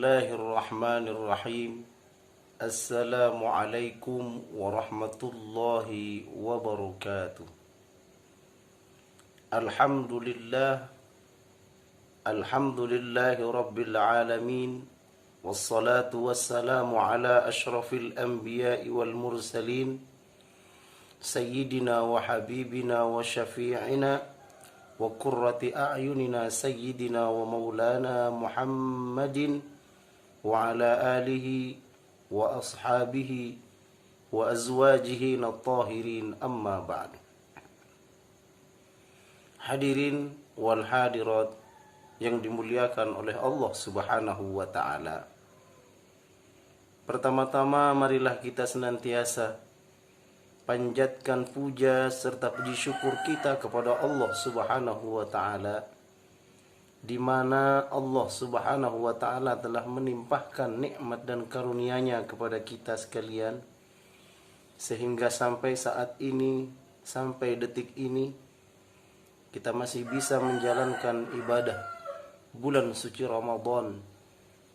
Bismillahirrahmanirrahim. Assalamualaikum warahmatullahi wabarakatuh. Alhamdulillahi rabbil alamin. Wassalatu wassalamu ala ashrafil anbiya'i wal mursalin. Sayyidina wa habibina wa syafi'ina wa qurrati a'yunina sayyidina wa maulana Muhammadin wa ala alihi wa ashabihi wa azwajihi at-tahirin, amma ba'du. Hadirin wal hadirat yang dimuliakan oleh Allah Subhanahu wa ta'ala. Pertama-tama marilah kita senantiasa panjatkan puja serta puji syukur kita kepada Allah Subhanahu wa ta'ala, di mana Allah Subhanahu wa ta'ala telah menimpahkan nikmat dan karunia-Nya kepada kita sekalian, sehingga sampai saat ini, sampai detik ini, kita masih bisa menjalankan ibadah bulan suci Ramadan,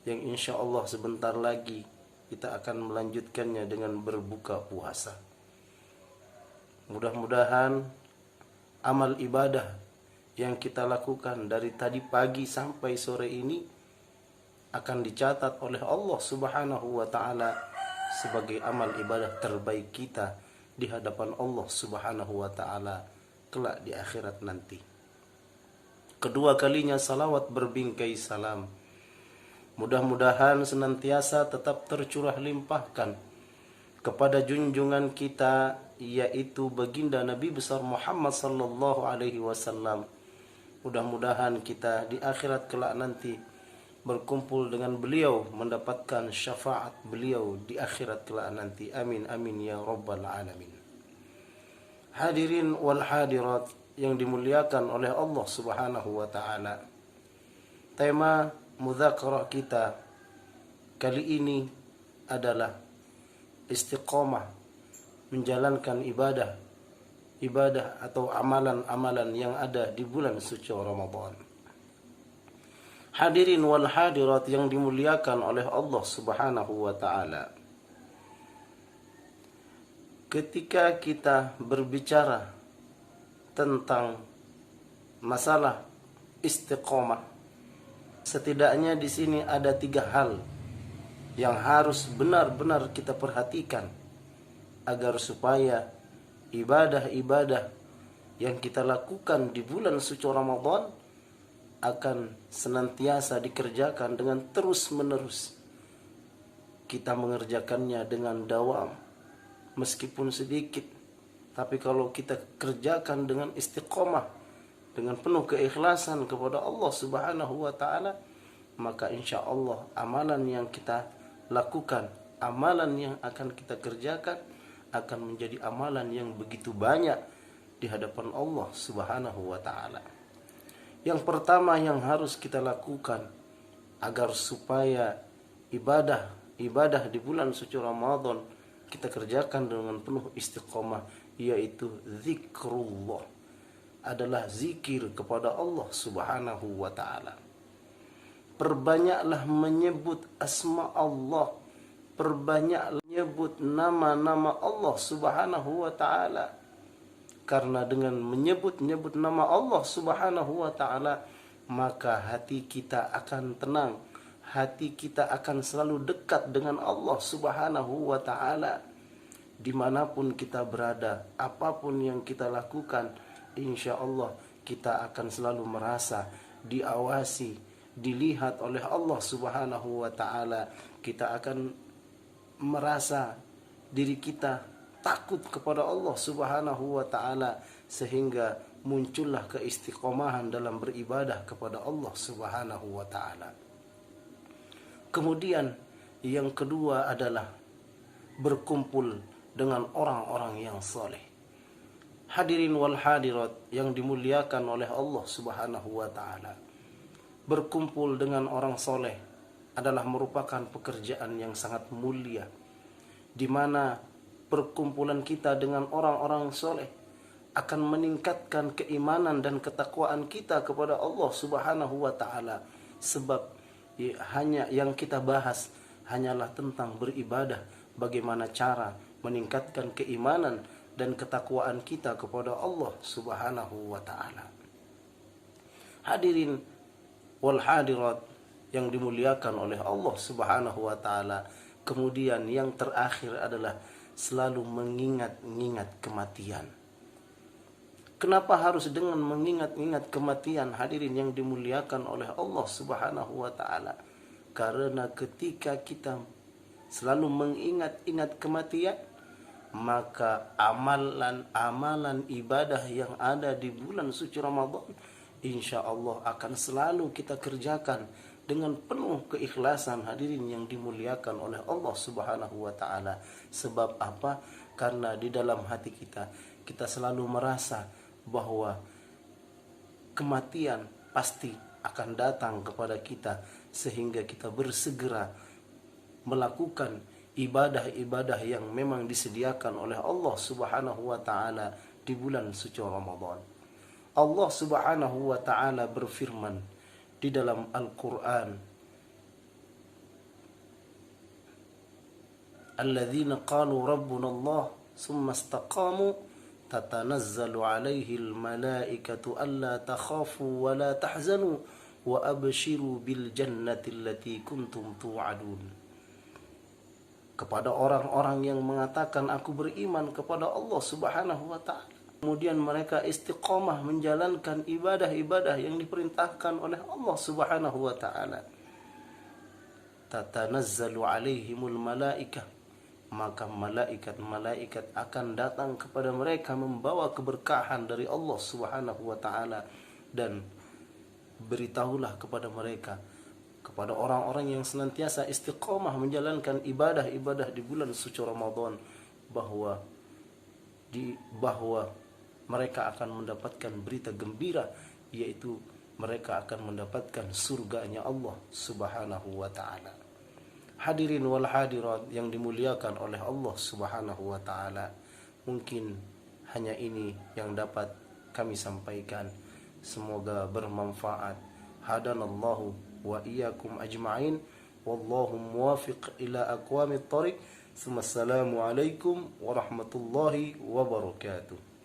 yang insya Allah sebentar lagi kita akan melanjutkannya dengan berbuka puasa. Mudah-mudahan amal ibadah yang kita lakukan dari tadi pagi sampai sore ini akan dicatat oleh Allah Subhanahu wa ta'ala sebagai amal ibadah terbaik kita di hadapan Allah Subhanahu wa ta'ala kelak di akhirat nanti. Kedua kalinya salawat berbingkai salam mudah-mudahan senantiasa tetap tercurah limpahkan kepada junjungan kita, yaitu baginda Nabi besar Muhammad sallallahu alaihi wasallam. Mudah-mudahan kita di akhirat kelak nanti berkumpul dengan beliau, mendapatkan syafaat beliau di akhirat kelak nanti. Amin amin ya rabbal alamin. Hadirin wal hadirat yang dimuliakan oleh Allah Subhanahu wa ta'ala. Tema mudzakarah kita kali ini adalah istiqomah menjalankan ibadah atau amalan-amalan yang ada di bulan suci Ramadan. Hadirin wal hadirat yang dimuliakan oleh Allah Subhanahu wa ta'ala. Ketika kita berbicara tentang masalah istiqomah, setidaknya di sini ada 3 hal yang harus benar-benar kita perhatikan agar supaya ibadah-ibadah yang kita lakukan di bulan suci Ramadan akan senantiasa dikerjakan dengan terus-menerus. Kita mengerjakannya dengan dawam, meskipun sedikit, tapi kalau kita kerjakan dengan istiqomah, dengan penuh keikhlasan kepada Allah Subhanahu wa ta'ala, maka insya Allah amalan yang kita lakukan, amalan yang akan kita kerjakan akan menjadi amalan yang begitu banyak di hadapan Allah Subhanahu wa ta'ala. Yang pertama yang harus kita lakukan agar supaya ibadah di bulan suci Ramadan kita kerjakan dengan penuh istiqomah, yaitu zikrullah, adalah zikir kepada Allah Subhanahu wa ta'ala. Perbanyaklah menyebut asma Allah, perbanyaklah menyebut nama-nama Allah Subhanahu wa ta'ala. Karena dengan menyebut nama Allah Subhanahu wa ta'ala, maka hati kita akan tenang, hati kita akan selalu dekat dengan Allah Subhanahu wa ta'ala. Dimanapun kita berada, apapun yang kita lakukan, insya Allah kita akan selalu merasa diawasi, dilihat oleh Allah Subhanahu wa ta'ala. Kita akan merasa diri kita takut kepada Allah Subhanahu wa ta'ala, sehingga muncullah keistiqomahan dalam beribadah kepada Allah Subhanahu wa ta'ala. Kemudian yang kedua adalah berkumpul dengan orang-orang yang soleh. Hadirin wal hadirat yang dimuliakan oleh Allah Subhanahu wa ta'ala, berkumpul dengan orang soleh adalah merupakan pekerjaan yang sangat mulia, di mana perkumpulan kita dengan orang-orang soleh akan meningkatkan keimanan dan ketakwaan kita kepada Allah Subhanahu wa ta'ala. Sebab hanya yang kita bahas hanyalah tentang beribadah, bagaimana cara meningkatkan keimanan dan ketakwaan kita kepada Allah Subhanahu wa taala. Hadirin wal hadirat yang dimuliakan oleh Allah Subhanahu wa taala. Kemudian yang terakhir adalah selalu mengingat-ingat kematian. Kenapa harus dengan mengingat-ingat kematian, hadirin yang dimuliakan oleh Allah Subhanahu wa taala? Karena ketika kita selalu mengingat-ingat kematian, maka amalan ibadah yang ada di bulan suci Ramadan insya Allah akan selalu kita kerjakan dengan penuh keikhlasan, hadirin yang dimuliakan oleh Allah Subhanahu wa taala. Sebab apa? Karena di dalam hati kita selalu merasa bahwa kematian pasti akan datang kepada kita, sehingga kita bersegera melakukan ibadah-ibadah yang memang disediakan oleh Allah Subhanahu wa taala di bulan suci Ramadan. Allah Subhanahu wa taala berfirman di dalam Al-Qur'an, "Alladzina qalu rabbuna Allah tsumma istaqamu tatanazzalu 'alaihil malaikatu alla takhafu wa la tahzanu wa abshiru bil jannati allati kuntum tu'adun." Kepada orang-orang yang mengatakan aku beriman kepada Allah Subhanahu wa taala, kemudian mereka istiqomah menjalankan ibadah-ibadah yang diperintahkan oleh Allah Subhanahu wa taala, tatanazzalu 'alaihimul malaikah, maka malaikat-malaikat akan datang kepada mereka membawa keberkahan dari Allah Subhanahu wa taala. Dan beritahulah kepada mereka, kepada orang-orang yang senantiasa istiqomah menjalankan ibadah-ibadah di bulan suci Ramadan, bahwa mereka akan mendapatkan berita gembira, yaitu mereka akan mendapatkan surganya Allah Subhanahu wa taala. Hadirin wal hadirat yang dimuliakan oleh Allah Subhanahu wa taala, mungkin hanya ini yang dapat kami sampaikan. Semoga bermanfaat. Hadanallahu wa iyyakum ajma'in, wallahu muwafiq ila aqwamit thariq. Assalamu alaikum warahmatullahi wabarakatuh.